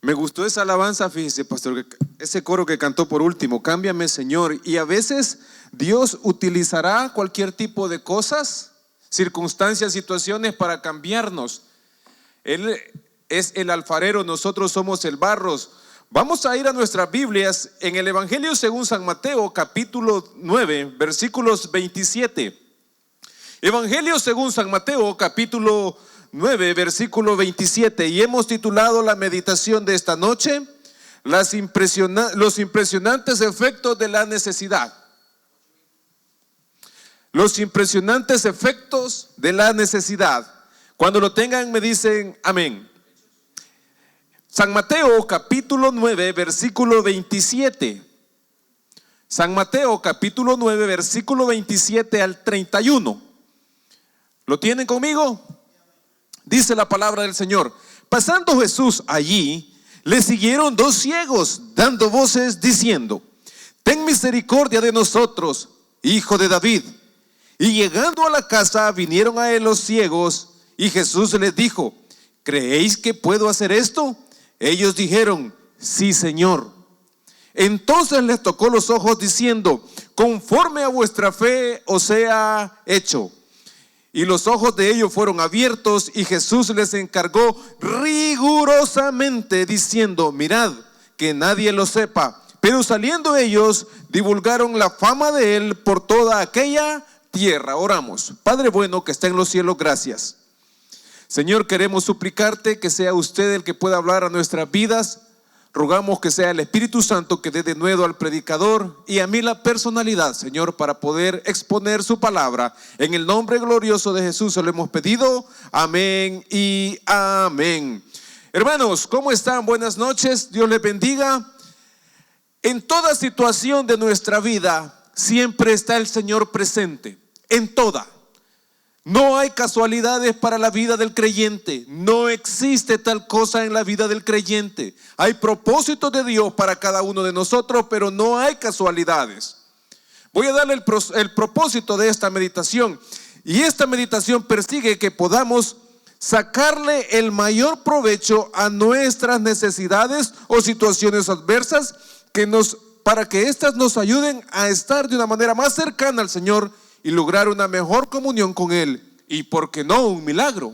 Me gustó esa alabanza, fíjese, pastor, ese coro que cantó por último, cámbiame, Señor. Y a veces Dios utilizará cualquier tipo de cosas, circunstancias, situaciones para cambiarnos. Él es el alfarero, nosotros somos el barro. Vamos a ir a nuestras Biblias en el Evangelio según San Mateo, capítulo 9, versículos 27. Evangelio según San Mateo, capítulo 9, versículo 27. Y hemos titulado la meditación de esta noche, los impresionantes efectos de la necesidad. Los impresionantes efectos de la necesidad. Cuando lo tengan me dicen amén. San Mateo capítulo 9 versículo 27. San Mateo capítulo 9 versículo 27 al 31. ¿Lo tienen conmigo? Dice la palabra del Señor: pasando Jesús allí, le siguieron dos ciegos, dando voces diciendo: ten misericordia de nosotros, hijo de David. Y llegando a la casa, vinieron a él los ciegos, y Jesús les dijo: ¿creéis que puedo hacer esto? Ellos dijeron: sí, Señor. Entonces les tocó los ojos diciendo: conforme a vuestra fe os sea hecho. Y los ojos de ellos fueron abiertos, y Jesús les encargó rigurosamente diciendo: mirad, que nadie lo sepa. Pero saliendo ellos, divulgaron la fama de él por toda aquella tierra. Oramos. Padre bueno que está en los cielos, gracias. Señor, queremos suplicarte que sea usted el que pueda hablar a nuestras vidas. Rogamos que sea el Espíritu Santo que dé de nuevo al predicador y a mí la personalidad, Señor, para poder exponer su palabra. En el nombre glorioso de Jesús se lo hemos pedido. Amén y amén. Hermanos, ¿cómo están? Buenas noches. Dios les bendiga. En toda situación de nuestra vida siempre está el Señor presente. En toda. No hay casualidades para la vida del creyente. No existe tal cosa en la vida del creyente. Hay propósitos de Dios para cada uno de nosotros, pero no hay casualidades. Voy a darle el propósito de esta meditación. Y esta meditación persigue que podamos sacarle el mayor provecho a nuestras necesidades o situaciones adversas para que éstas nos ayuden a estar de una manera más cercana al Señor y lograr una mejor comunión con Él, y por qué no, un milagro.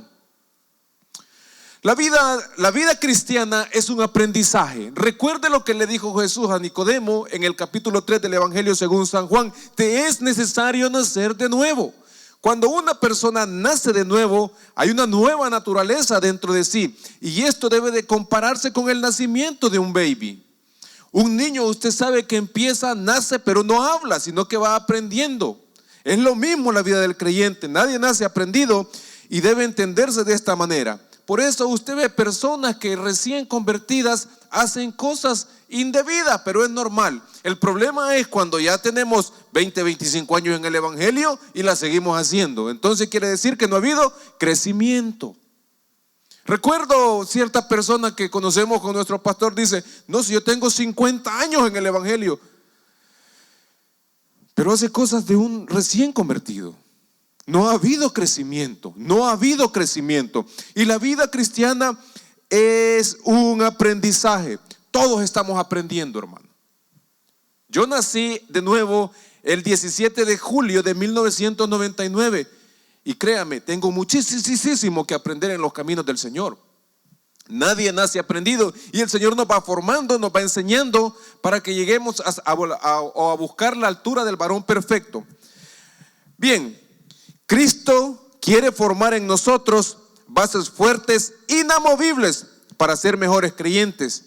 La vida cristiana es un aprendizaje. Recuerde lo que le dijo Jesús a Nicodemo en el capítulo 3 del Evangelio según San Juan: te es necesario nacer de nuevo. Cuando una persona nace de nuevo, hay una nueva naturaleza dentro de sí, y esto debe de compararse con el nacimiento de un baby. Un niño, usted sabe que nace, pero no habla, sino que va aprendiendo. Es lo mismo la vida del creyente. Nadie nace aprendido y debe entenderse de esta manera. Por eso usted ve personas que recién convertidas hacen cosas indebidas, pero es normal. El problema es cuando ya tenemos 20, 25 años en el Evangelio y la seguimos haciendo. Entonces quiere decir que no ha habido crecimiento. Recuerdo cierta persona que conocemos con nuestro pastor, dice: no, si yo tengo 50 años en el Evangelio, pero hace cosas de un recién convertido. No ha habido crecimiento, no ha habido crecimiento. Y la vida cristiana es un aprendizaje. Todos estamos aprendiendo, hermano. Yo nací de nuevo el 17 de julio de 1999. Y créame, tengo muchísimo que aprender en los caminos del Señor. Nadie nace aprendido, y el Señor nos va formando, nos va enseñando para que lleguemos a buscar la altura del varón perfecto. Bien, Cristo quiere formar en nosotros bases fuertes, inamovibles, para ser mejores creyentes.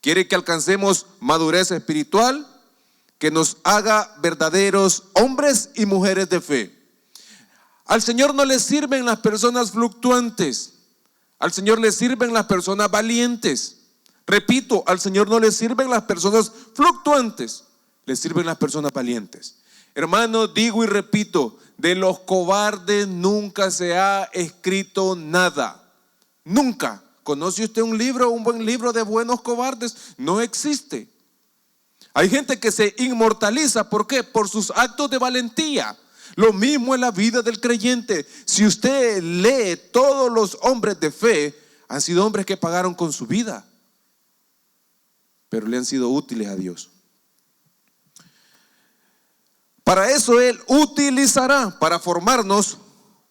Quiere que alcancemos madurez espiritual, que nos haga verdaderos hombres y mujeres de fe. Al Señor no le sirven las personas fluctuantes. Al Señor le sirven las personas valientes. Repito, al Señor no le sirven las personas fluctuantes, le sirven las personas valientes. Hermano, digo y repito, de los cobardes nunca se ha escrito nada. Nunca. ¿Conoce usted un buen libro de buenos cobardes? No existe. Hay gente que se inmortaliza. ¿Por qué? Por sus actos de valentía. Lo mismo en la vida del creyente. Si usted lee, todos los hombres de fe han sido hombres que pagaron con su vida. pero le han sido útiles a Dios. Para eso Él utilizará, para formarnos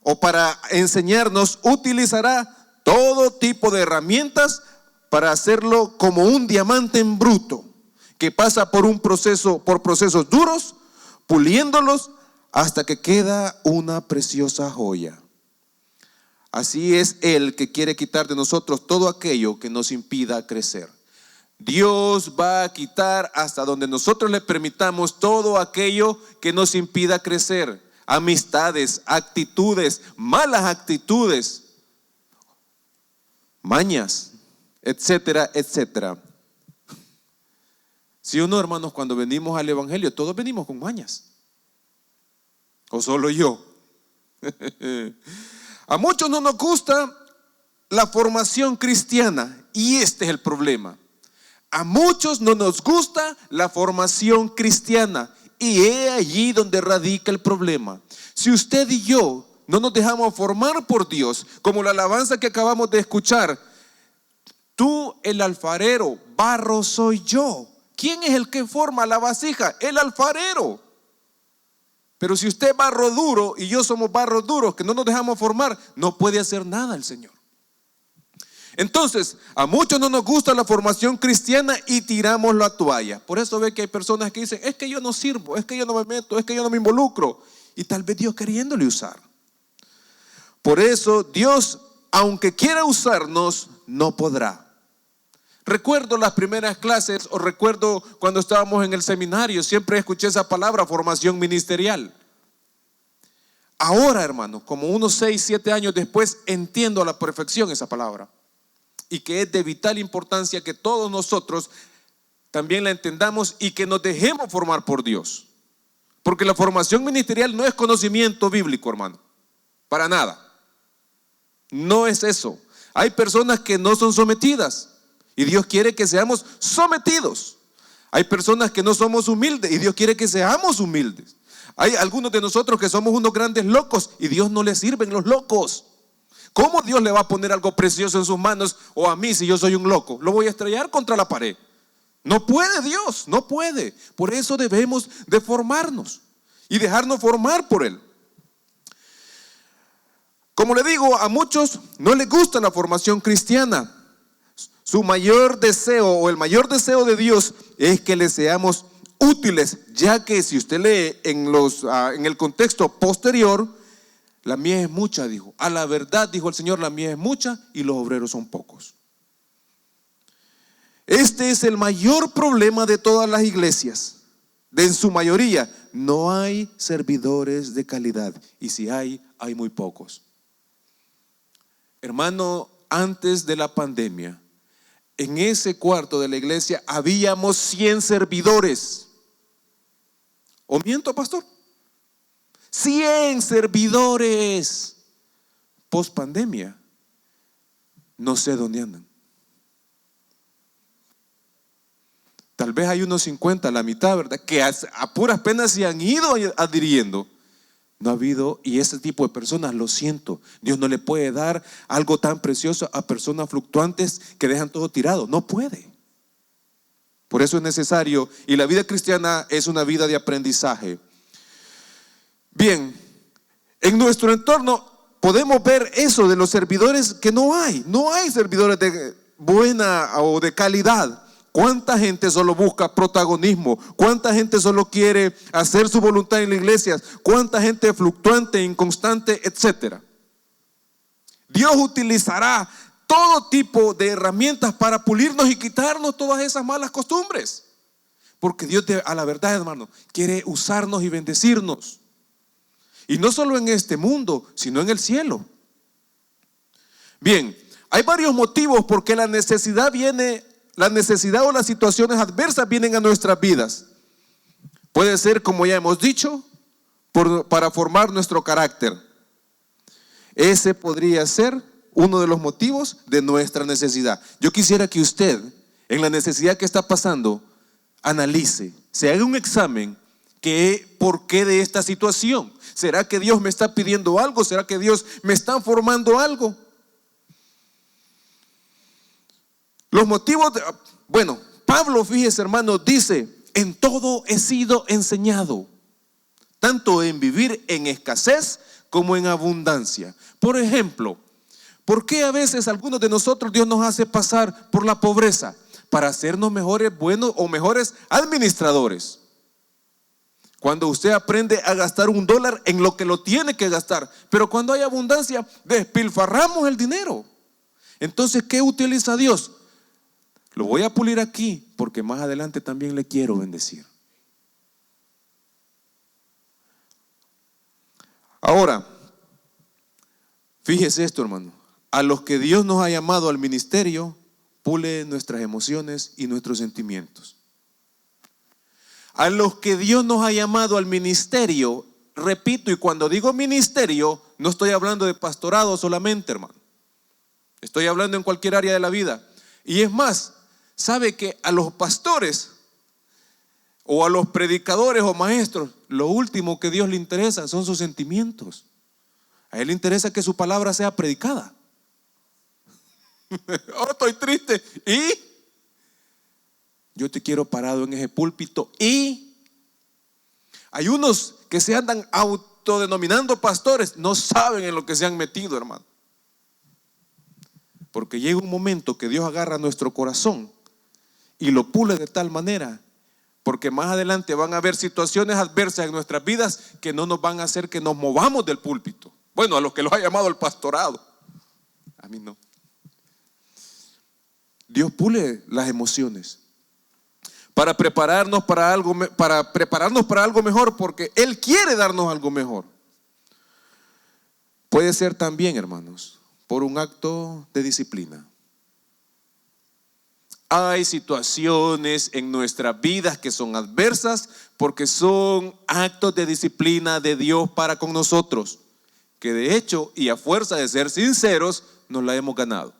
o para enseñarnos, utilizará todo tipo de herramientas para hacerlo como un diamante en bruto, que pasa por procesos duros, puliéndolos hasta que queda una preciosa joya. Así es Él que quiere quitar de nosotros todo aquello que nos impida crecer. Dios va a quitar hasta donde nosotros le permitamos todo aquello que nos impida crecer. Amistades, actitudes, malas actitudes, mañas, etcétera, etcétera. Si uno, hermanos, cuando venimos al evangelio, todos venimos con mañas. ¿O solo yo? A muchos no nos gusta la formación cristiana, y este es el problema. A muchos no nos gusta la formación cristiana, y es allí donde radica el problema. Si usted y yo no nos dejamos formar por Dios, como la alabanza que acabamos de escuchar, tú el alfarero, barro soy yo. ¿Quién es el que forma la vasija? El alfarero. Pero si usted es barro duro y yo somos barros duros, que no nos dejamos formar, no puede hacer nada el Señor. Entonces, a muchos no nos gusta la formación cristiana y tiramos la toalla. Por eso ve que hay personas que dicen, es que yo no sirvo, es que yo no me meto, es que yo no me involucro. Y tal vez Dios queriéndole usar. Por eso Dios, aunque quiera usarnos, no podrá. Recuerdo las primeras clases, o recuerdo cuando estábamos en el seminario, siempre escuché esa palabra, formación ministerial. Ahora, hermano, como unos 6, 7 años después, entiendo a la perfección esa palabra. Y que es de vital importancia que todos nosotros también la entendamos y que nos dejemos formar por Dios. Porque la formación ministerial no es conocimiento bíblico, hermano. Para nada. No es eso. Hay personas que no son sometidas y Dios quiere que seamos sometidos. Hay personas que no somos humildes y Dios quiere que seamos humildes. Hay algunos de nosotros que somos unos grandes locos y Dios no le sirven los locos. ¿Cómo Dios le va a poner algo precioso en sus manos? O a mí, si yo soy un loco, lo voy a estrellar contra la pared. No puede Dios, no puede. Por eso debemos de formarnos y dejarnos formar por Él. Como le digo, a muchos no les gusta la formación cristiana. Su mayor deseo o el mayor deseo de Dios es que le seamos útiles, ya que si usted lee en el contexto posterior, la mies es mucha, dijo. A la verdad, dijo el Señor, la mies es mucha y los obreros son pocos. Este es el mayor problema de todas las iglesias. En su mayoría, no hay servidores de calidad. Y si hay muy pocos. Hermano, antes de la pandemia, en ese cuarto de la iglesia habíamos 100 servidores. ¿O miento, pastor? 100 servidores. Post pandemia, no sé dónde andan. Tal vez hay unos 50, la mitad, ¿verdad? Que a puras penas se han ido adhiriendo. No ha habido, y ese tipo de personas, lo siento, Dios no le puede dar algo tan precioso a personas fluctuantes que dejan todo tirado. No puede. Por eso es necesario, y la vida cristiana es una vida de aprendizaje. Bien, en nuestro entorno podemos ver eso de los servidores que no hay servidores de buena o de calidad. ¿Cuánta gente solo busca protagonismo? ¿Cuánta gente solo quiere hacer su voluntad en la iglesia? ¿Cuánta gente fluctuante, inconstante, etcétera? Dios utilizará todo tipo de herramientas para pulirnos y quitarnos todas esas malas costumbres. Porque Dios, a la verdad, hermano, quiere usarnos y bendecirnos. Y no solo en este mundo, sino en el cielo. Bien, hay varios motivos por qué la necesidad o las situaciones adversas vienen a nuestras vidas. Puede ser, como ya hemos dicho, para formar nuestro carácter. Ese podría ser uno de los motivos de nuestra necesidad. Yo quisiera que usted, en la necesidad que está pasando, analice, se haga un examen. ¿Por qué de esta situación? ¿Será que Dios me está pidiendo algo? ¿Será que Dios me está formando algo? Los motivos, Pablo, fíjese hermano, dice: en todo he sido enseñado, tanto en vivir en escasez como en abundancia. Por ejemplo, ¿por qué a veces algunos de nosotros Dios nos hace pasar por la pobreza? Para hacernos mejores, buenos o mejores administradores. Cuando usted aprende a gastar $1 en lo que lo tiene que gastar, pero cuando hay abundancia, despilfarramos el dinero. Entonces, ¿qué utiliza Dios? Lo voy a pulir aquí porque más adelante también le quiero bendecir. Ahora, fíjese esto, hermano. A los que Dios nos ha llamado al ministerio, pule nuestras emociones y nuestros sentimientos. A los que Dios nos ha llamado al ministerio, repito, y cuando digo ministerio, no estoy hablando de pastorado solamente, hermano. Estoy hablando en cualquier área de la vida. Y es más, sabe que a los pastores o a los predicadores o maestros, lo último que Dios le interesa son sus sentimientos. A Él le interesa que su palabra sea predicada. Oh, estoy triste. ¿Y? Yo te quiero parado en ese púlpito. Y hay unos que se andan autodenominando pastores, no saben en lo que se han metido, hermano. Porque llega un momento que Dios agarra nuestro corazón y lo pule de tal manera, porque más adelante van a haber situaciones adversas en nuestras vidas que no nos van a hacer que nos movamos del púlpito. Bueno, a los que los ha llamado el pastorado, a mí no. Dios pule las emociones para prepararnos para algo mejor, porque Él quiere darnos algo mejor. Puede ser también, hermanos, por un acto de disciplina. Hay situaciones en nuestras vidas que son adversas porque son actos de disciplina de Dios para con nosotros, que de hecho y a fuerza de ser sinceros nos la hemos ganado.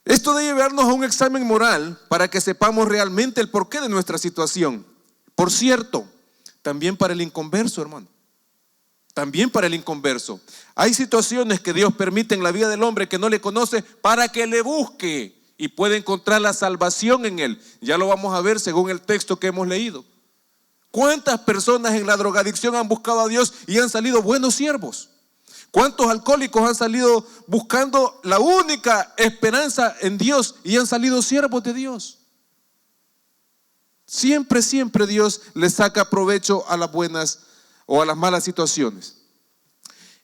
Esto debe llevarnos a un examen moral para que sepamos realmente el porqué de nuestra situación. Por cierto, también para el inconverso, hermano. También para el inconverso. Hay situaciones que Dios permite en la vida del hombre que no le conoce para que le busque y pueda encontrar la salvación en Él. Ya lo vamos a ver según el texto que hemos leído. ¿Cuántas personas en la drogadicción han buscado a Dios y han salido buenos siervos? ¿Cuántos alcohólicos han salido buscando la única esperanza en Dios y han salido siervos de Dios? Siempre Dios le saca provecho a las buenas o a las malas situaciones.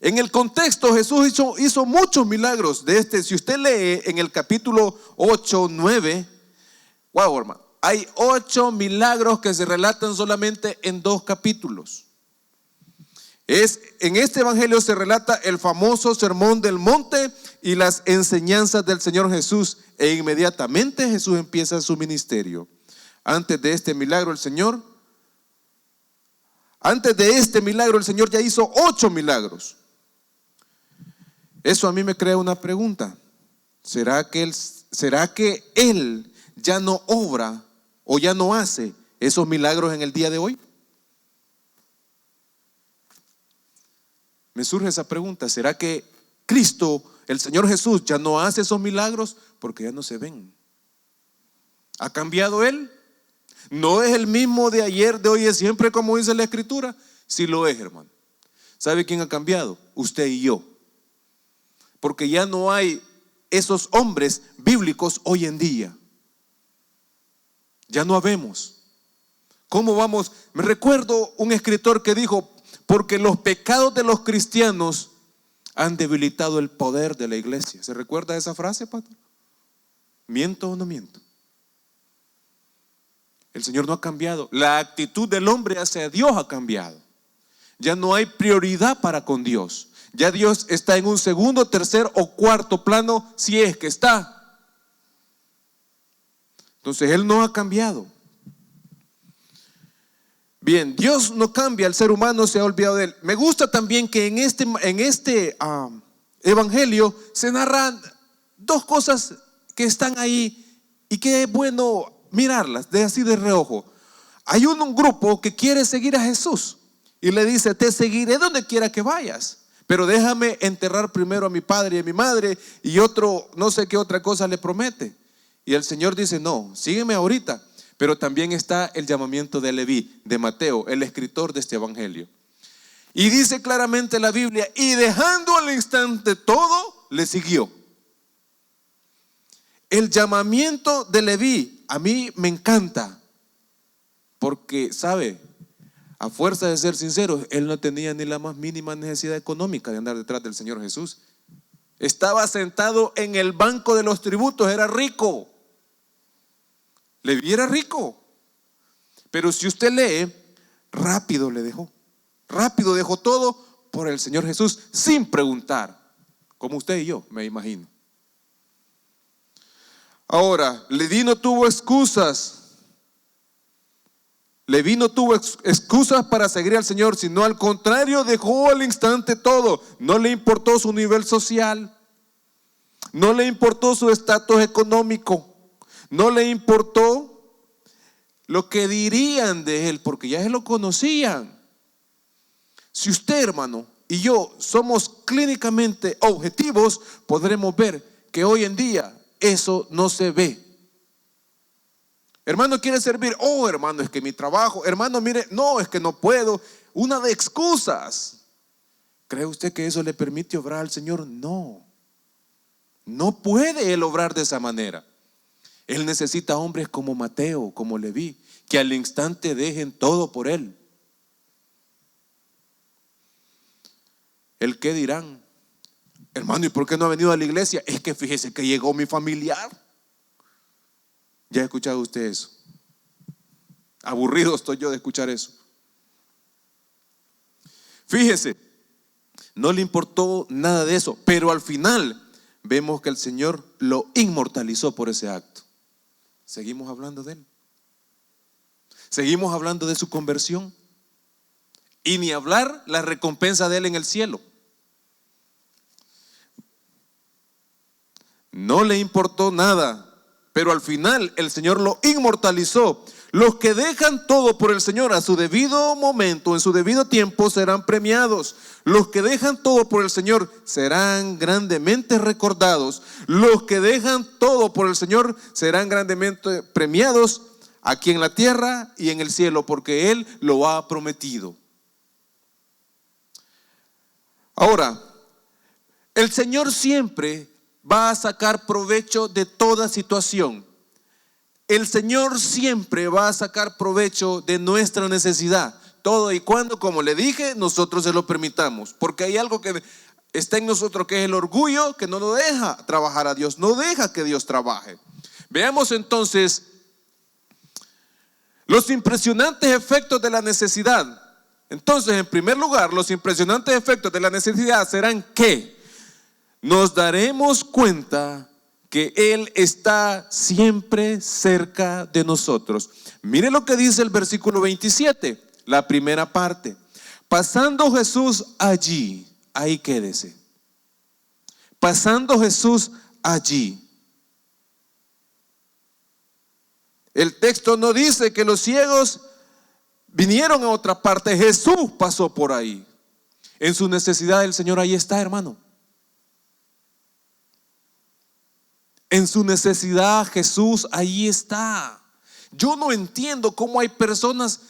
En el contexto, Jesús hizo muchos milagros de este. Si usted lee en el capítulo 8, 9, wow, hermano, hay 8 milagros que se relatan solamente en 2 capítulos. En este evangelio se relata el famoso sermón del monte y las enseñanzas del Señor Jesús, e inmediatamente Jesús empieza su ministerio. Antes de este milagro el Señor ya hizo 8 milagros. Eso a mí me crea una pregunta. ¿Será que Él ya no obra o ya no hace esos milagros en el día de hoy? Me surge esa pregunta. ¿Será que Cristo, el Señor Jesús, ya no hace esos milagros porque ya no se ven? ¿Ha cambiado Él? ¿No es el mismo de ayer, de hoy y de siempre, como dice la Escritura? Sí lo es, hermano. ¿Sabe quién ha cambiado? Usted y yo. Porque ya no hay esos hombres bíblicos hoy en día. Ya no habemos. ¿Cómo vamos? Me recuerdo un escritor que dijo: porque los pecados de los cristianos han debilitado el poder de la iglesia. ¿Se recuerda esa frase, pastor? ¿Miento o no miento? El Señor no ha cambiado. La actitud del hombre hacia Dios ha cambiado. Ya no hay prioridad para con Dios. Ya Dios está en un segundo, tercer o cuarto plano, si es que está. Entonces Él no ha cambiado. Bien, Dios no cambia, el ser humano se ha olvidado de Él. Me gusta también que en este evangelio se narran 2 cosas que están ahí y que es bueno mirarlas así de reojo. Hay un grupo que quiere seguir a Jesús y le dice: te seguiré donde quiera que vayas. pero déjame enterrar primero a mi padre y a mi madre, y otro, no sé qué otra cosa le promete. Y el Señor dice, no, sígueme ahorita. Pero también está el llamamiento de Leví, de Mateo, el escritor de este evangelio. Y dice claramente la Biblia, y dejando al instante todo, le siguió. El llamamiento de Leví a mí me encanta, porque, ¿sabe? A fuerza de ser sincero, él no tenía ni la más mínima necesidad económica de andar detrás del Señor Jesús. Estaba sentado en el banco de los tributos, era rico. Leví era rico. Pero si usted lee, rápido le dejó. Rápido dejó todo por el Señor Jesús sin preguntar, como usted y yo, me imagino. Ahora, Leví no tuvo excusas. Leví no tuvo excusas para seguir al Señor, sino al contrario, dejó al instante todo. No le importó su nivel social, no le importó su estatus económico, no le importó lo que dirían de él, porque ya se lo conocían. Si usted, hermano, y yo somos clínicamente objetivos, podremos ver que hoy en día eso no se ve. Hermano, quiere servir, oh hermano, es que mi trabajo, hermano, mire, no, es que no puedo, una de excusas. ¿Cree usted que eso le permite obrar al Señor? No, no puede él obrar de esa manera. Él necesita hombres como Mateo, como Leví, que al instante dejen todo por él. ¿El qué dirán? Hermano, ¿y por qué no ha venido a la iglesia? Es que fíjese que llegó mi familiar. ¿Ya ha escuchado usted eso? Aburrido estoy yo de escuchar eso. Fíjese, no le importó nada de eso, pero al final vemos que el Señor lo inmortalizó por ese acto. Seguimos hablando de él. Seguimos hablando de su conversión. Y ni hablar la recompensa de él en el cielo. No le importó nada, pero al final el Señor lo inmortalizó. Los que dejan todo por el Señor a su debido momento, en su debido tiempo, serán premiados. Los que dejan todo por el Señor serán grandemente recordados. Los que dejan todo por el Señor serán grandemente premiados aquí en la tierra y en el cielo, porque Él lo ha prometido. Ahora, el Señor siempre va a sacar provecho de toda situación. El Señor siempre va a sacar provecho de nuestra necesidad, todo y cuando, como le dije, nosotros se lo permitamos, porque hay algo que está en nosotros que es el orgullo, que no nos deja trabajar a Dios, no deja que Dios trabaje. Veamos entonces los impresionantes efectos de la necesidad. Entonces, en primer lugar, los impresionantes efectos de la necesidad serán que nos daremos cuenta que Él está siempre cerca de nosotros. Mire lo que dice el versículo 27, la primera parte. Pasando Jesús allí, ahí quédese. Pasando Jesús allí. El texto no dice que los ciegos vinieron a otra parte, Jesús pasó por ahí. En su necesidad el Señor ahí está, hermano. En su necesidad Jesús ahí está. Yo no entiendo cómo hay personas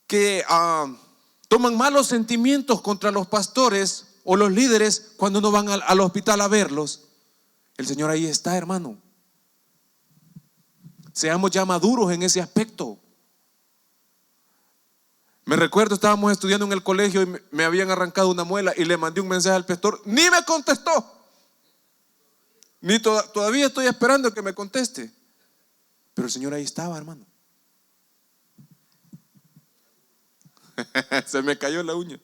que toman malos sentimientos contra los pastores o los líderes cuando no van al hospital a verlos. El Señor ahí está, hermano. Seamos ya maduros en ese aspecto. Me recuerdo, estábamos estudiando en el colegio y me habían arrancado una muela y le mandé un mensaje al pastor, ni me contestó. Ni todavía estoy esperando que me conteste. Pero el Señor ahí estaba, hermano. Se me cayó la uña.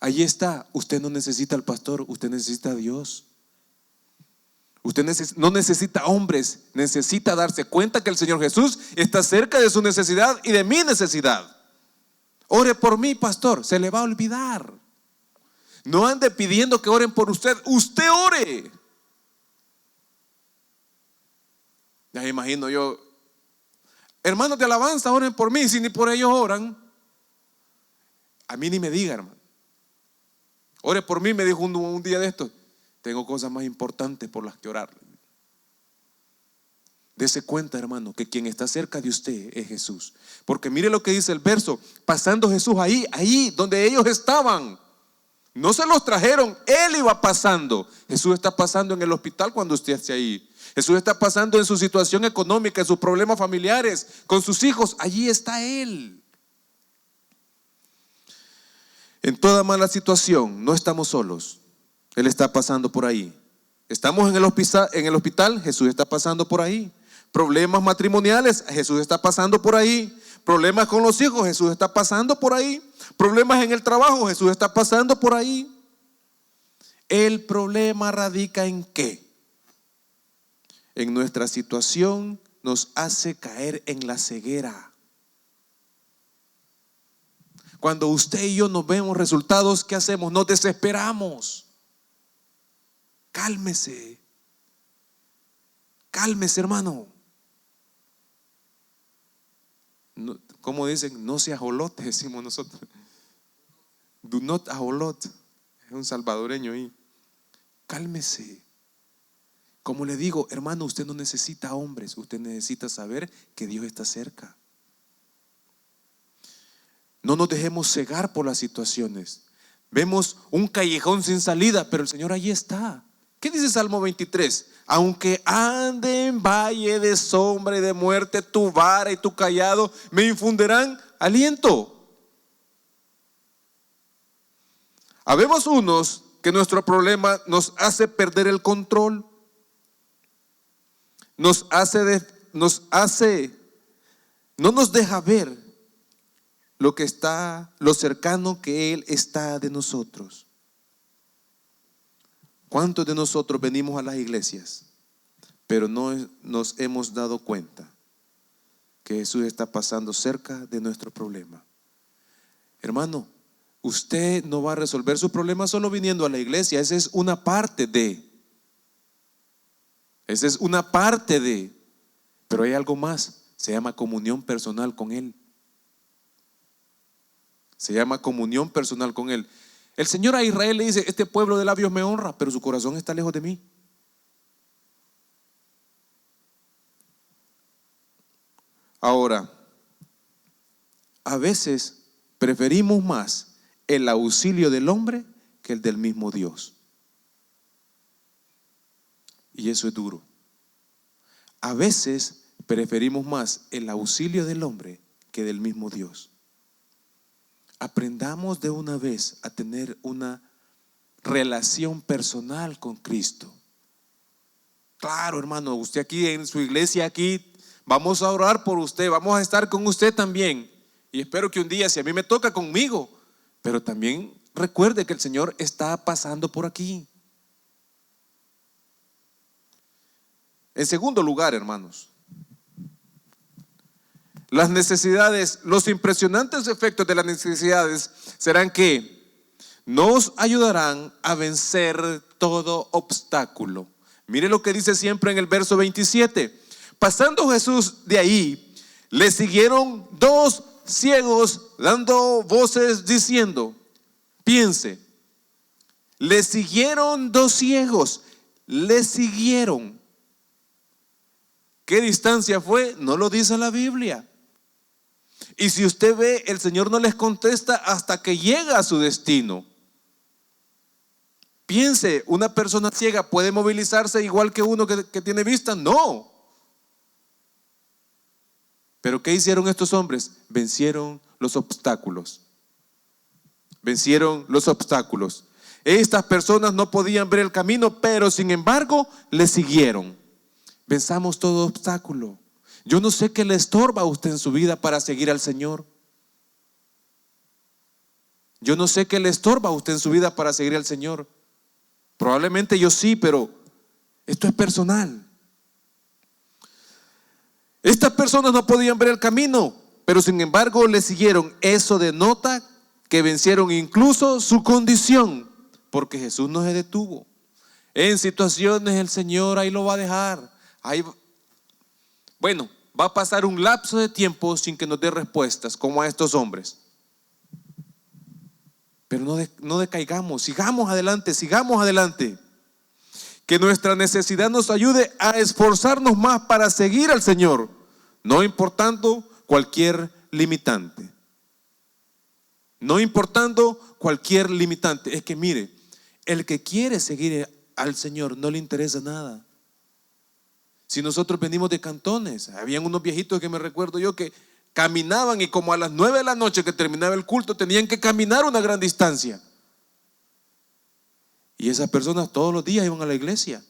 Ahí está. Usted no necesita al pastor, usted necesita a Dios. Usted no necesita hombres, necesita darse cuenta que el Señor Jesús está cerca de su necesidad y de mi necesidad. Ore por mí, pastor, se le va a olvidar. No ande pidiendo que oren por usted, usted ore. Ya me imagino yo, hermanos de alabanza, oren por mí, si ni por ellos oran. A mí ni me diga, hermano. Ore por mí, me dijo un día de estos. Tengo cosas más importantes por las que orar. Dese cuenta, hermano, que quien está cerca de usted es Jesús. Porque mire lo que dice el verso. Pasando Jesús ahí donde ellos estaban. No se los trajeron, Él iba pasando. Jesús está pasando en el hospital cuando usted esté ahí. Jesús está pasando en su situación económica, en sus problemas familiares, con sus hijos. Allí está Él. En toda mala situación no estamos solos. Él está pasando por ahí. Estamos en el hospital, Jesús está pasando por ahí. Problemas matrimoniales, Jesús está pasando por ahí. Problemas con los hijos, Jesús está pasando por ahí. Problemas en el trabajo, Jesús está pasando por ahí. El problema radica en qué? En nuestra situación nos hace caer en la ceguera. Cuando usted y yo no vemos resultados, ¿qué hacemos? Nos desesperamos. Cálmese. Cálmese, hermano. No, como dicen, no se ajolote, decimos nosotros. Do not ajolot. Es un salvadoreño ahí. Cálmese. Como le digo, hermano, usted no necesita hombres, usted necesita saber que Dios está cerca. No nos dejemos cegar por las situaciones. Vemos un callejón sin salida, pero el Señor allí está. ¿Qué dice Salmo 23? Aunque ande en valle de sombra y de muerte, tu vara y tu callado me infundirán aliento. Habemos unos que nuestro problema nos hace perder el control. No nos deja ver lo cercano que Él está de nosotros. ¿Cuántos de nosotros venimos a las iglesias, pero no nos hemos dado cuenta que Jesús está pasando cerca de nuestro problema? Hermano, usted no va a resolver su problema solo viniendo a la iglesia. Esa es una parte de. Pero hay algo más. Se llama comunión personal con Él. Se llama comunión personal con Él. El Señor a Israel le dice: este pueblo de labios me honra, pero su corazón está lejos de mí. Ahora, a veces preferimos más el auxilio del hombre que el del mismo Dios. Y eso es duro. A veces preferimos más el auxilio del hombre que del mismo Dios. Aprendamos de una vez a tener una relación personal con Cristo. Claro, hermano, usted aquí en su iglesia, aquí vamos a orar por usted, vamos a estar con usted también. Y espero que un día, si a mí me toca, conmigo. Pero también recuerde que el Señor está pasando por aquí. En segundo lugar, hermanos, las necesidades, los impresionantes efectos de las necesidades serán que nos ayudarán a vencer todo obstáculo. Mire lo que dice siempre en el verso 27. Pasando Jesús de ahí, le siguieron dos ciegos dando voces diciendo, piense, le siguieron dos ciegos, le siguieron. ¿Qué distancia fue? No lo dice la Biblia. Y si usted ve, el Señor no les contesta hasta que llega a su destino. Piense, ¿una persona ciega puede movilizarse igual que uno que tiene vista? No. Pero ¿qué hicieron estos hombres? Vencieron los obstáculos. Vencieron los obstáculos. Estas personas no podían ver el camino, pero sin embargo le siguieron. Venzamos todo obstáculo. Yo no sé qué le estorba a usted en su vida para seguir al Señor. Yo no sé qué le estorba a usted en su vida para seguir al Señor. Probablemente yo sí, pero esto es personal. Estas personas no podían ver el camino, pero sin embargo le siguieron. Eso denota que vencieron incluso su condición, porque Jesús no se detuvo. En situaciones el Señor ahí lo va a dejar. Bueno, va a pasar un lapso de tiempo sin que nos dé respuestas, como a estos hombres. Pero no decaigamos, sigamos adelante, sigamos adelante. Que nuestra necesidad nos ayude a esforzarnos más para seguir al Señor, no importando cualquier limitante. No importando cualquier limitante. Es que mire, el que quiere seguir al Señor no le interesa nada. Si nosotros venimos de cantones, habían unos viejitos que me recuerdo yo que caminaban y como a las 9 de la noche que terminaba el culto tenían que caminar una gran distancia. Y esas personas todos los días iban a la iglesia.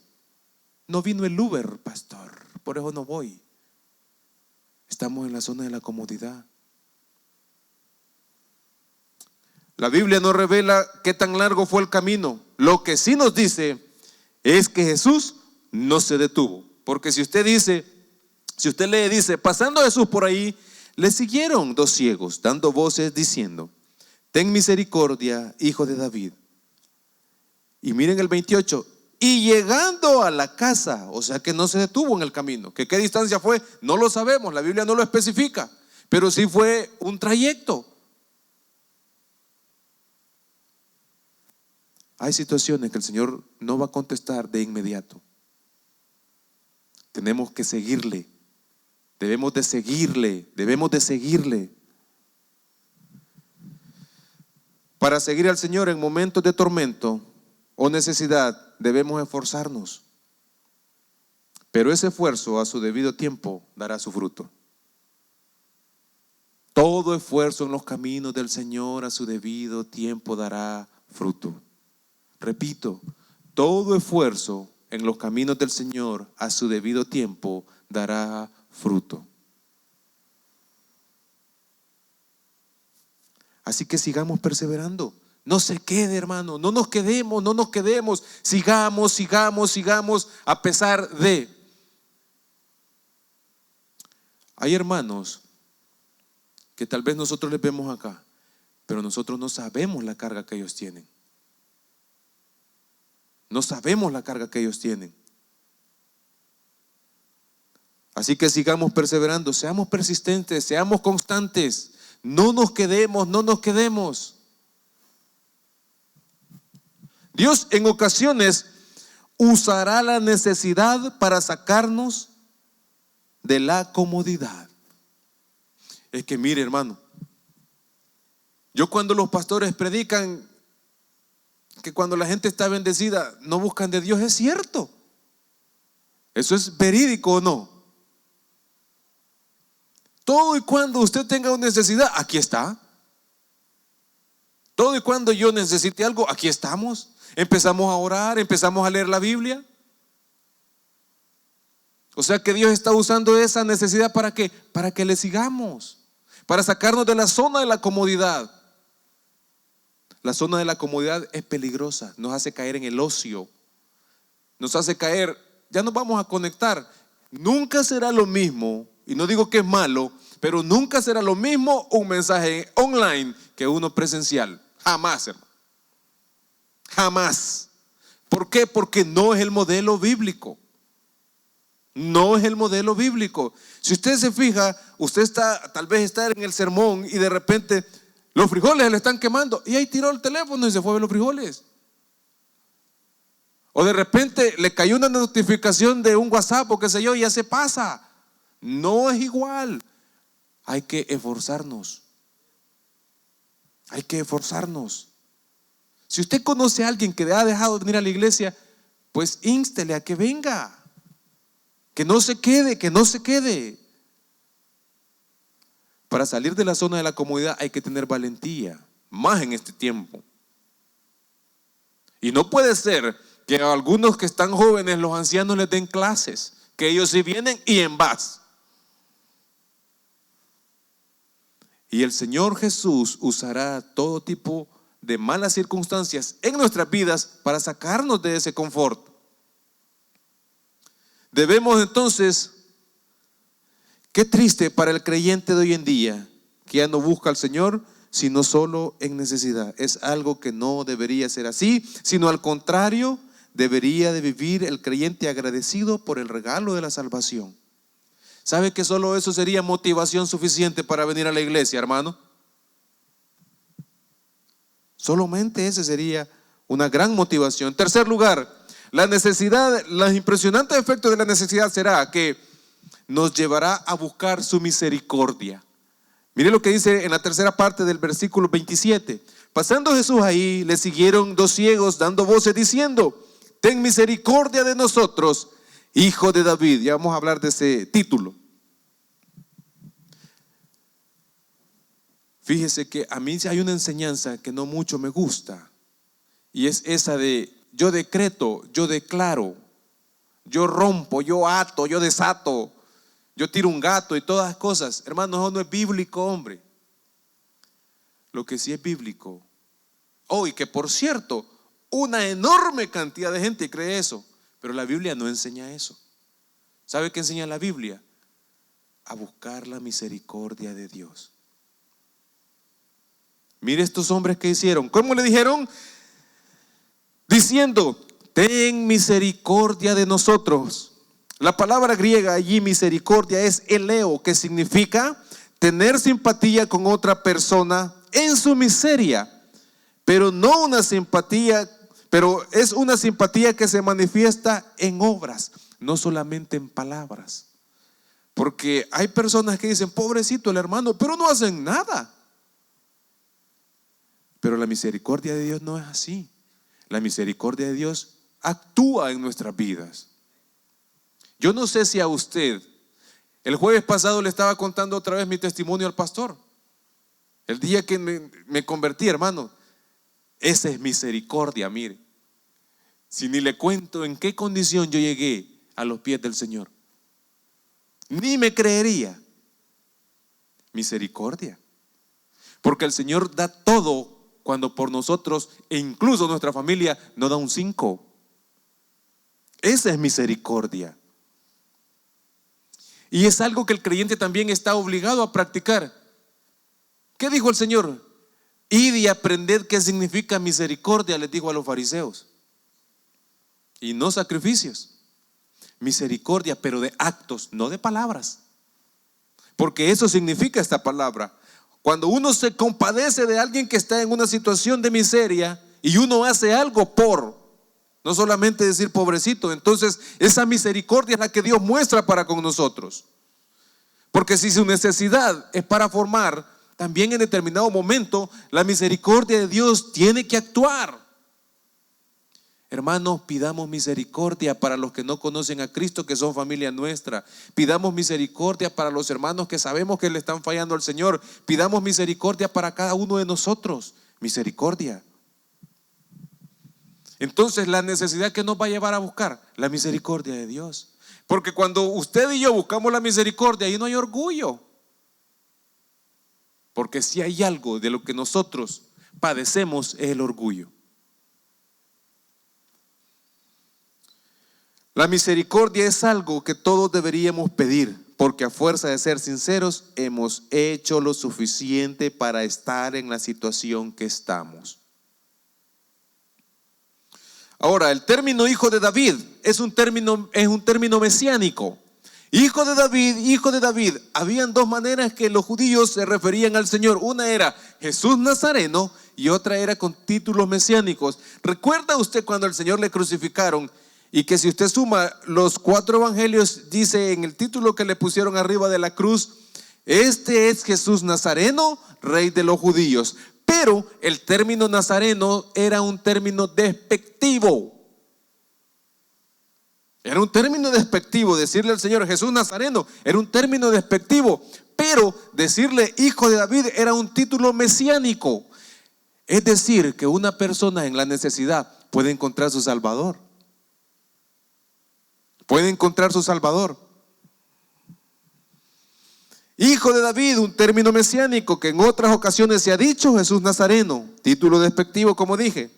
No vino el Uber, pastor, por eso no voy. Estamos en la zona de la comodidad. La Biblia no revela qué tan largo fue el camino. Lo que sí nos dice es que Jesús no se detuvo. Porque si usted lee, dice, pasando Jesús por ahí, le siguieron dos ciegos, dando voces diciendo, ten misericordia, hijo de David. Y miren el 28, y llegando a la casa, o sea que no se detuvo en el camino. ¿Qué distancia fue? No lo sabemos, la Biblia no lo especifica, pero sí fue un trayecto. Hay situaciones que el Señor no va a contestar de inmediato. Tenemos que seguirle. Debemos de seguirle. Para seguir al Señor en momentos de tormento o necesidad, debemos esforzarnos. Pero ese esfuerzo a su debido tiempo dará su fruto. Todo esfuerzo en los caminos del Señor a su debido tiempo dará fruto. Repito, todo esfuerzo en los caminos del Señor a su debido tiempo dará fruto. Así que sigamos perseverando. No se quede, hermano, no nos quedemos. Sigamos a pesar de. Hay hermanos que tal vez nosotros les vemos acá, pero nosotros no sabemos la carga que ellos tienen. No sabemos la carga que ellos tienen. Así que sigamos perseverando, seamos persistentes, seamos constantes. No nos quedemos. Dios en ocasiones usará la necesidad para sacarnos de la comodidad. Es que mire, hermano, yo cuando los pastores predican que cuando la gente está bendecida no buscan de Dios, es cierto. ¿Eso es verídico o no? Todo y cuando usted tenga una necesidad, aquí está. Todo y cuando yo necesite algo, aquí estamos. Empezamos a orar, empezamos a leer la Biblia. O sea que Dios está usando esa necesidad ¿para qué? Para que le sigamos, para sacarnos de la zona de la comodidad. La zona de la comodidad es peligrosa, nos hace caer en el ocio, nos hace caer, ya nos vamos a conectar. Nunca será lo mismo, y no digo que es malo, pero nunca será lo mismo un mensaje online que uno presencial. Jamás, hermano. Jamás. ¿Por qué? Porque no es el modelo bíblico. No es el modelo bíblico. Si usted se fija, usted tal vez está en el sermón y de repente los frijoles le están quemando y ahí tiró el teléfono y se fue a ver los frijoles. O de repente le cayó una notificación de un WhatsApp o qué sé yo y ya se pasa. No es igual. Hay que esforzarnos. Hay que esforzarnos. Si usted conoce a alguien que ha dejado de venir a la iglesia, pues instele a que venga. Que no se quede. Para salir de la zona de la comodidad hay que tener valentía, más en este tiempo. Y no puede ser que a algunos que están jóvenes, los ancianos les den clases, que ellos sí vienen y en vas. Y el Señor Jesús usará todo tipo de malas circunstancias en nuestras vidas para sacarnos de ese confort. Debemos entonces, qué triste para el creyente de hoy en día, que ya no busca al Señor, sino solo en necesidad. Es algo que no debería ser así, sino al contrario, debería de vivir el creyente agradecido por el regalo de la salvación. ¿Sabe que solo eso sería motivación suficiente para venir a la iglesia, hermano? Solamente ese sería una gran motivación. En tercer lugar, la necesidad, los impresionantes efectos de la necesidad será que nos llevará a buscar su misericordia. Mire lo que dice en la tercera parte del versículo 27. Pasando Jesús ahí, le siguieron dos ciegos dando voces diciendo: ten misericordia de nosotros, Hijo de David. Ya vamos a hablar de ese título. Fíjese que a mí hay una enseñanza que no mucho me gusta, y es esa de: yo decreto, yo declaro, yo rompo, yo ato, yo desato, yo tiro un gato y todas las cosas. Hermanos, eso no es bíblico, hombre. Lo que sí es bíblico, y que por cierto, una enorme cantidad de gente cree eso, pero la Biblia no enseña eso. ¿Sabe qué enseña la Biblia? A buscar la misericordia de Dios. Mire estos hombres que hicieron. ¿Cómo le dijeron? Diciendo: ten misericordia de nosotros. La palabra griega allí, misericordia, es eleo, que significa tener simpatía con otra persona en su miseria, pero no una simpatía, pero es una simpatía que se manifiesta en obras, no solamente en palabras. Porque hay personas que dicen: pobrecito el hermano, pero no hacen nada. Pero la misericordia de Dios no es así. La misericordia de Dios actúa en nuestras vidas. Yo no sé si a usted, el jueves pasado le estaba contando otra vez mi testimonio al pastor. El día que me convertí, hermano, esa es misericordia, mire. Si ni le cuento en qué condición yo llegué a los pies del Señor, ni me creería. Misericordia. Porque el Señor da todo cuando por nosotros, e incluso nuestra familia, no da un 5. Esa es misericordia. Y es algo que el creyente también está obligado a practicar. ¿Qué dijo el Señor? Id y aprended qué significa misericordia, les dijo a los fariseos. Y no sacrificios. Misericordia, pero de actos, no de palabras. Porque eso significa esta palabra. Cuando uno se compadece de alguien que está en una situación de miseria y uno hace algo por, no solamente decir pobrecito, entonces esa misericordia es la que Dios muestra para con nosotros. Porque si su necesidad es para formar, también en determinado momento la misericordia de Dios tiene que actuar. Hermanos, pidamos misericordia para los que no conocen a Cristo, que son familia nuestra. Pidamos misericordia para los hermanos que sabemos que le están fallando al Señor. Pidamos misericordia para cada uno de nosotros. Misericordia. Entonces, la necesidad que nos va a llevar a buscar la misericordia de Dios. Porque cuando usted y yo buscamos la misericordia, ahí no hay orgullo. Porque si hay algo de lo que nosotros padecemos, es el orgullo. La misericordia es algo que todos deberíamos pedir, porque a fuerza de ser sinceros, hemos hecho lo suficiente para estar en la situación que estamos. Ahora, el término hijo de David es un término mesiánico. Hijo de David, hijo de David. Habían dos maneras que los judíos se referían al Señor. Una era Jesús Nazareno y otra era con títulos mesiánicos. ¿Recuerda usted cuando al Señor le crucificaron? Y que si usted suma los 4 evangelios, dice en el título que le pusieron arriba de la cruz: este es Jesús Nazareno, rey de los judíos. Pero el término nazareno era un término despectivo. Era un término despectivo. Decirle al Señor Jesús Nazareno era un término despectivo. Pero decirle hijo de David era un título mesiánico. Es decir, que una persona en la necesidad puede encontrar su Salvador. Puede encontrar su Salvador. Hijo de David, un término mesiánico que en otras ocasiones se ha dicho Jesús Nazareno, título despectivo, como dije.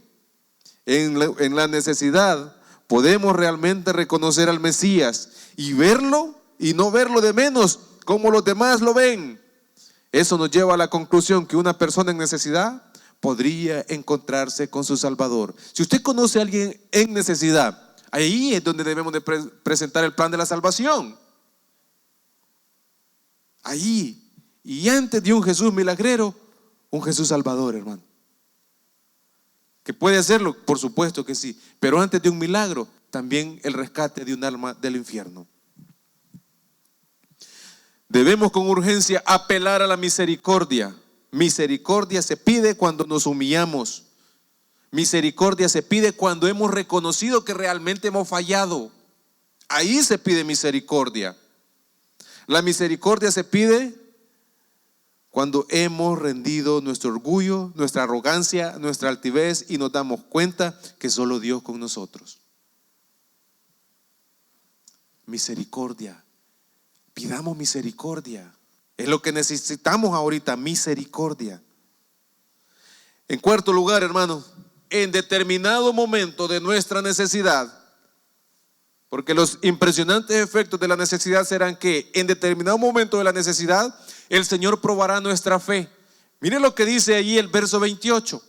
En la necesidad podemos realmente reconocer al Mesías y verlo y no verlo de menos como los demás lo ven. Eso nos lleva a la conclusión que una persona en necesidad podría encontrarse con su Salvador. Si usted conoce a alguien en necesidad, ahí es donde debemos de presentar el plan de la salvación. Ahí. Y antes de un Jesús milagrero, un Jesús salvador, hermano. ¿Que puede hacerlo? Por supuesto que sí. Pero antes de un milagro, también el rescate de un alma del infierno. Debemos con urgencia apelar a la misericordia. Misericordia se pide cuando nos humillamos. Misericordia se pide cuando hemos reconocido que realmente hemos fallado. Ahí se pide misericordia. La misericordia se pide cuando hemos rendido nuestro orgullo, nuestra arrogancia, nuestra altivez y nos damos cuenta que solo Dios con nosotros. Misericordia. Pidamos misericordia. Es lo que necesitamos ahorita, misericordia. En cuarto lugar, hermanos, en determinado momento de nuestra necesidad, porque los impresionantes efectos de la necesidad serán que en determinado momento de la necesidad, el Señor probará nuestra fe. Mire lo que dice allí el verso 28.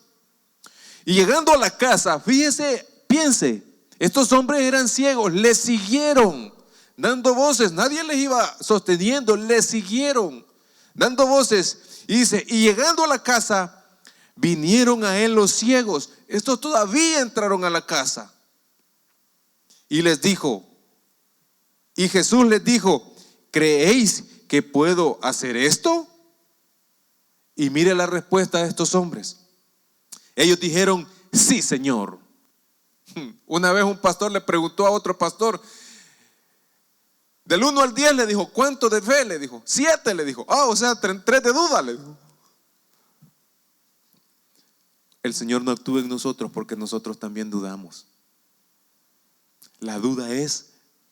Y llegando a la casa, fíjese, piense, estos hombres eran ciegos, les siguieron dando voces, nadie les iba sosteniendo, les siguieron dando voces. Y dice, y llegando a la casa, vinieron a él los ciegos. Estos todavía entraron a la casa. Y les dijo, y Jesús les dijo, ¿creéis que puedo hacer esto? Y mire la respuesta de estos hombres. Ellos dijeron, sí, Señor. Una vez un pastor le preguntó a otro pastor, del 1 al 10 le dijo, ¿cuánto de fe? Le dijo, 7 le dijo. O sea, 3 de duda le dijo. El Señor no actúa en nosotros porque nosotros también dudamos. La duda es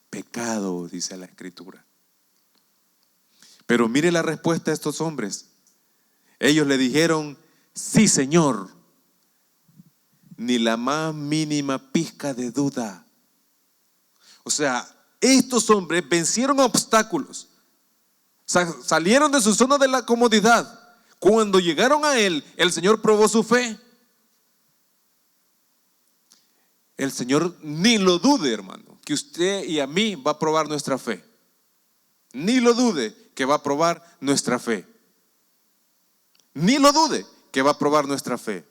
pecado, dice la Escritura. Pero mire la respuesta de estos hombres. Ellos le dijeron, sí, Señor. Ni la más mínima pizca de duda. O sea, estos hombres vencieron obstáculos, salieron de su zona de la comodidad. Cuando llegaron a Él, el Señor probó su fe. El Señor, ni lo dude, hermano, que usted y a mí va a probar nuestra fe. Ni lo dude que va a probar nuestra fe. Ni lo dude que va a probar nuestra fe.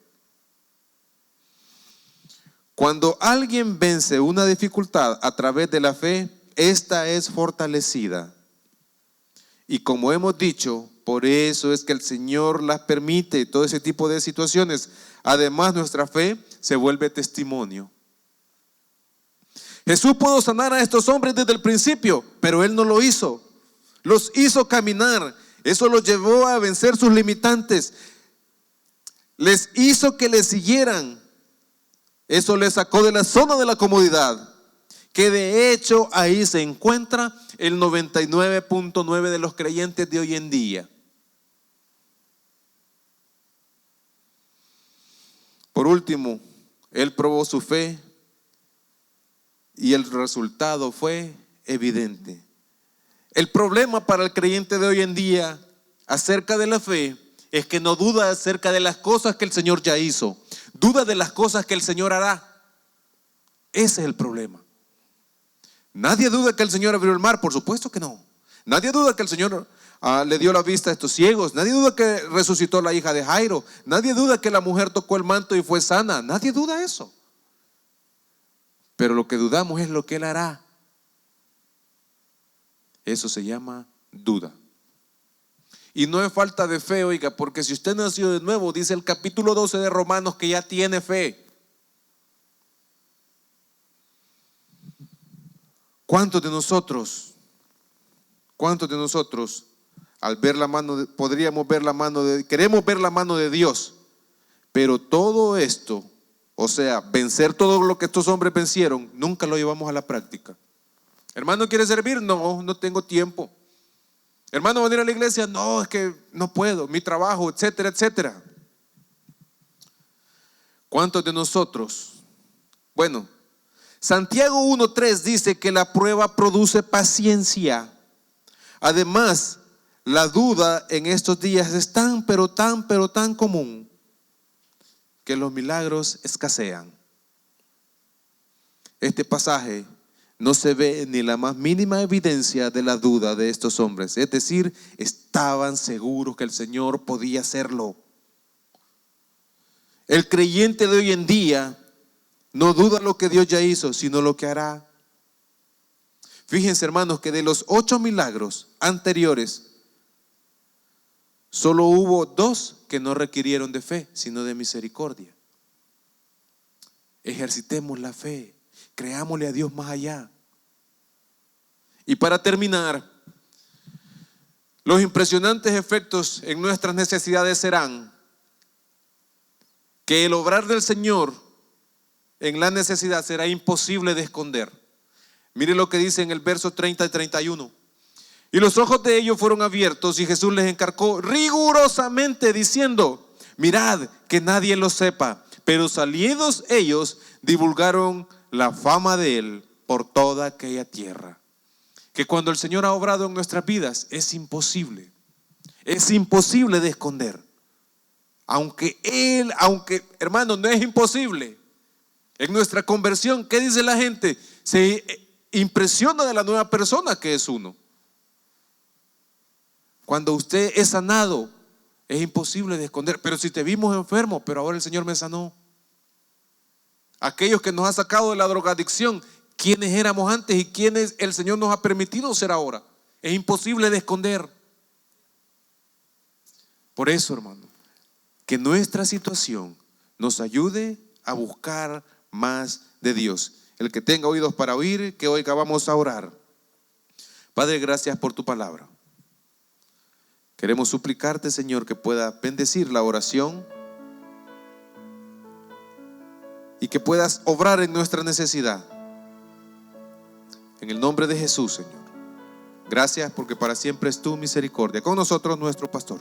Cuando alguien vence una dificultad a través de la fe, esta es fortalecida. Y como hemos dicho, por eso es que el Señor las permite, todo ese tipo de situaciones. Además, nuestra fe se vuelve testimonio. Jesús pudo sanar a estos hombres desde el principio, pero Él no lo hizo. Los hizo caminar. Eso los llevó a vencer sus limitantes. Les hizo que le siguieran. Eso les sacó de la zona de la comodidad, que de hecho ahí se encuentra el 99.9 de los creyentes de hoy en día. Por último, Él probó su fe y el resultado fue evidente. El problema para el creyente de hoy en día acerca de la fe es que no duda acerca de las cosas que el Señor ya hizo. Duda de las cosas que el Señor hará. Ese es el problema. Nadie duda que el Señor abrió el mar, por supuesto que no. Nadie duda que el Señor le dio la vista a estos ciegos. Nadie duda que resucitó la hija de Jairo. Nadie duda que la mujer tocó el manto y fue sana. Nadie duda eso. Pero lo que dudamos es lo que Él hará. Eso se llama duda. Y no es falta de fe, oiga, porque si usted nació de nuevo, dice el capítulo 12 de Romanos que ya tiene fe. ¿Cuántos de nosotros al ver la mano queremos ver la mano de Dios? Pero todo esto, o sea, vencer todo lo que estos hombres vencieron, nunca lo llevamos a la práctica. Hermano, ¿quiere servir? No, no tengo tiempo. Hermano, ¿venir a la iglesia? No, es que no puedo, mi trabajo, etcétera, etcétera. ¿Cuántos de nosotros? Bueno, Santiago 1:3 dice que la prueba produce paciencia. Además, la duda en estos días es tan común que los milagros escasean. Este pasaje no se ve ni la más mínima evidencia de la duda de estos hombres. Es decir, estaban seguros que el Señor podía hacerlo. El creyente de hoy en día no duda lo que Dios ya hizo, sino lo que hará. Fíjense, hermanos, que de los 8 milagros anteriores, solo hubo 2 que no requirieron de fe, sino de misericordia. Ejercitemos la fe, creámosle a Dios más allá. Y para terminar, los impresionantes efectos en nuestras necesidades serán que el obrar del Señor en la necesidad será imposible de esconder. Mire lo que dice en el verso 30 y 31. Y los ojos de ellos fueron abiertos y Jesús les encargó rigurosamente diciendo: mirad que nadie lo sepa. Pero salidos ellos divulgaron la fama de él por toda aquella tierra. Que cuando el Señor ha obrado en nuestras vidas es imposible de esconder. Aunque hermano, no es imposible. En nuestra conversión, ¿qué dice la gente? Se impresiona de la nueva persona que es uno. Cuando usted es sanado, es imposible de esconder. Pero si te vimos enfermo, pero ahora el Señor me sanó. Aquellos que nos ha sacado de la drogadicción, ¿quiénes éramos antes y quiénes el Señor nos ha permitido ser ahora? Es imposible de esconder. Por eso, hermano, que nuestra situación nos ayude a buscar más de Dios. El que tenga oídos para oír, que oiga. Vamos a orar. Padre, gracias por tu palabra. Queremos suplicarte, Señor, que pueda bendecir la oración y que puedas obrar en nuestra necesidad. En el nombre de Jesús, Señor. Gracias porque para siempre es tu misericordia. Con nosotros nuestro pastor.